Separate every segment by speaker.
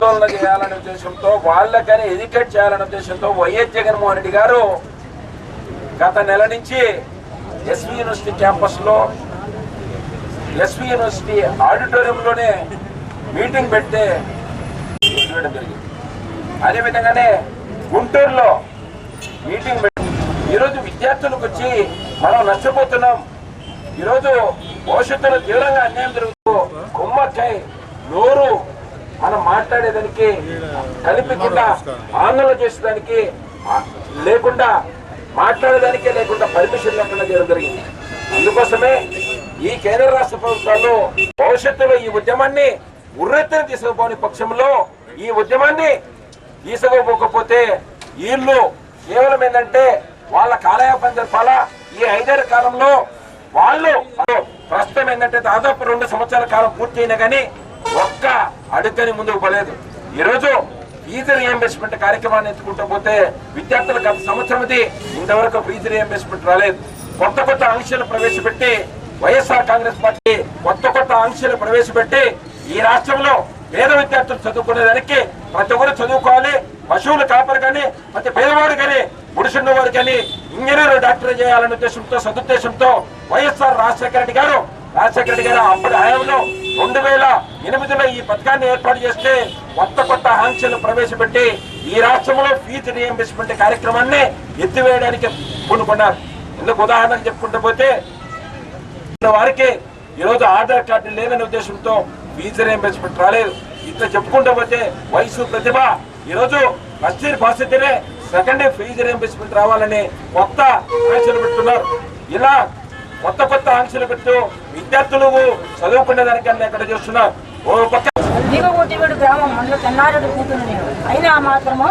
Speaker 1: చేయాలనే ఉద్దేశంతో వాళ్ళకని ఎడ్యుకేట్ చేయాలనే ఉద్దేశంతో వైఎస్ జగన్మోహన్ రెడ్డి గారు గత నెల నుంచి ఎస్వి యూనివర్సిటీ క్యాంపస్ లో ఎస్వి యూనివర్సిటీ ఆడిటోరియంలోనే మీటింగ్ పెడితే జరిగింది. అదేవిధంగానే గుంటూరులో మీటింగ్ పెట్టి ఈరోజు విద్యార్థులకు వచ్చి మనం నష్టపోతున్నాం, ఈరోజు భవిష్యత్తులో తీవ్రంగా అన్యాయం జరుగుతూ కుమ్మక్కై నోరు మనం మాట్లాడేదానికి కల్పించకుండా ఆందోళన చేసేదానికి లేకుండా మాట్లాడేదానికే లేకుండా పర్మిషన్ లేకుండా చేయడం జరిగింది. అందుకోసమే ఈ కేంద్ర రాష్ట్ర ప్రభుత్వాలు భవిష్యత్తులో ఈ ఉద్యమాన్ని ఉర్రెత్తున తీసుకుపోని పక్షంలో ఈ ఉద్యమాన్ని తీసుకుపోకపోతే వీళ్ళు కేవలం ఏంటంటే వాళ్ళ కాలయాపన జరపాలా. ఈ 5 ఏళ్ల కాలంలో వాళ్ళు ప్రస్తుతం ఏంటంటే దాదాపు 2 సంవత్సరాల కాలం పూర్తి అయినా కానీ ఒక్క అడుగుని ముందుకు పోలేదు. ఈరోజు ఫీజు రీఎంబర్స్మెంట్ కార్యక్రమాన్ని ఎత్తుకుంటూ పోతే విద్యార్థులకు గత సంవత్సరంది ఇంతవరకు ఫీజు రీఎంబర్స్మెంట్ రాలేదు. కొత్త ఆంక్షలు ప్రవేశపెట్టి వైఎస్ఆర్ కాంగ్రెస్ పార్టీ కొత్త ఆంక్షలు ప్రవేశపెట్టి ఈ రాష్ట్రంలో పేద విద్యార్థులు చదువుకునేదానికి ప్రతి ఒక్కరు చదువుకోవాలి, పశువులు కాపరు కానీ ప్రతి పేదవాడు కానీ గుడిసున్న వారు కానీ ఇంజనీర్ డాక్టర్ చేయాలనే ఉద్దేశంతో సదుద్దేశంతో వైఎస్ఆర్ రాజశేఖర రెడ్డి గారు అప్పటి హయాంలో 2008లో ఈ పథకాన్ని ఏర్పాటు చేస్తే కొత్త ఆంక్షలు ప్రవేశపెట్టి ఈ రాష్ట్రంలో ఫీజు రీఎంబర్స్మెంట్ కార్యక్రమాన్ని ఎత్తివేయడానికి పూనుకున్నారు. ఎందుకు ఉదాహరణకు చెప్పుకుంటూ పోతే వారికి ఈరోజు ఆధార్ కార్డు లేదనే ఉద్దేశంతో ఫీజు రీఎంబర్స్మెంట్ రాలేదు. ఇట్లా చెప్పుకుంటూ పోతే వయసు ప్రతిభ ఈరోజు ఫస్ట్ ఇయర్ పాస్ అయితేనే సెకండ్ ఇయర్ ఫీజు రీఎంబర్స్మెంట్ రావాలని కొత్త ఆంక్షలు పెడుతున్నారు. ఇలా కొత్త ఆంక్షలు పెట్టు విద్యార్థులు చదువుకునే దానికన్నా ఎక్కడ చేస్తున్నారు. ఓ పక్క
Speaker 2: గ్రామం అందులో తెన్నారెడ్డి కూతురు నేను అయినా మాత్రము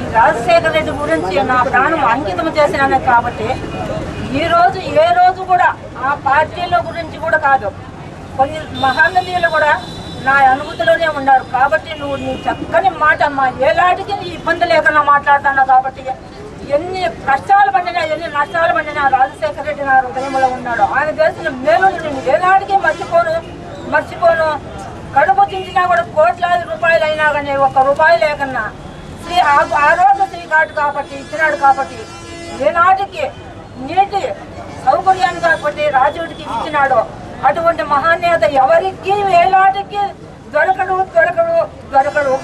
Speaker 2: ఈ రాజశేఖర రెడ్డి గురించి నా ప్రాణం అంకితం చేసినాను కాబట్టి ఈ రోజు ఏ రోజు కూడా ఆ పార్టీల గురించి కూడా కాదు, కొన్ని మహానదీయులు కూడా నా అనుభూతిలోనే ఉన్నారు. కాబట్టి నువ్వు నీ చక్కని మాట అమ్మా ఏలాంటికి నీ ఇబ్బంది లేకుండా మాట్లాడుతున్నావు. కాబట్టి ఎన్ని కష్టాలు పడినా ఎన్ని నష్టాలు పడినా రాజశేఖర రెడ్డి నా హృదయంలో ఉన్నాడు. ఆయన చేసిన మేలు నేను ఏనాటికి మర్చిపోను. కడుపు చించినా కూడా కోట్లాది రూపాయలు అయినా కానీ 1 రూపాయి లేకన్నా ఆరోగ్యశ్రీ కార్డు కాబట్టి ఇచ్చినాడు. కాబట్టి ఏనాటికి నీటి సౌకర్యాన్ని కాబట్టి రాజుడికి ఇచ్చినాడు. అటువంటి మహానేత ఎవరికి ఏనాటికి దొరకడు.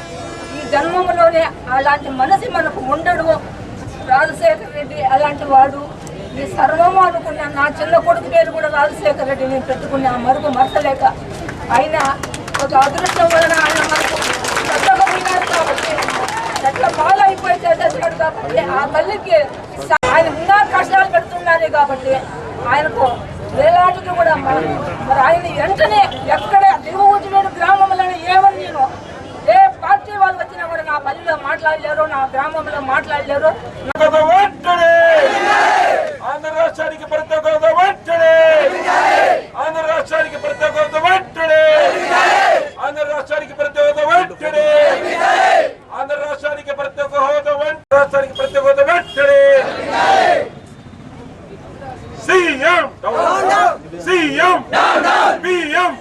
Speaker 2: ఈ జన్మంలోనే అలాంటి మనసు మనకు ఉండడు. రాజశేఖర రెడ్డి అలాంటి వాడు. ఈ సర్వము అనుకున్న నా చిన్న కొడుకు పేరు కూడా రాజశేఖర రెడ్డి నేను పెట్టుకున్న మరుగు మరచలేక ఆయన ఒక అదృష్టం వలన ఆయన మనకు చట్టకపోయినాడు కాబట్టి చెట్ల పాలు అయిపోయి చేసేసాడు. కాబట్టి ఆ తల్లికి ఆయన ఇంకా కష్టాలు పెడుతున్నారు. కాబట్టి ఆయనకు వేలాటికి కూడా మరి ఆయన వెంటనే ఎక్కడ దిగువూటిలేడు గ్రామంలో ఏమని నేను ఏ పార్టీ వాళ్ళు వచ్చినా కూడా నా పల్లెలో మాట్లాడలేరు, నా గ్రామంలో మాట్లాడలేరు.
Speaker 1: ఆంధ్ర రాష్ట్రానికి ప్రత్యేక హోదా వెంటనే, ఆంధ్ర రాష్ట్రానికి ప్రత్యేక హోదా వెంటనే, ఆంధ్ర రాష్ట్రానికి ప్రత్యేక హోదా వెంటనే, ఆంధ్ర రాష్ట్రానికి ప్రత్యేక హోదా రాష్ట్రానికి ప్రత్యేక హోదా వెంటనే. CM CM PM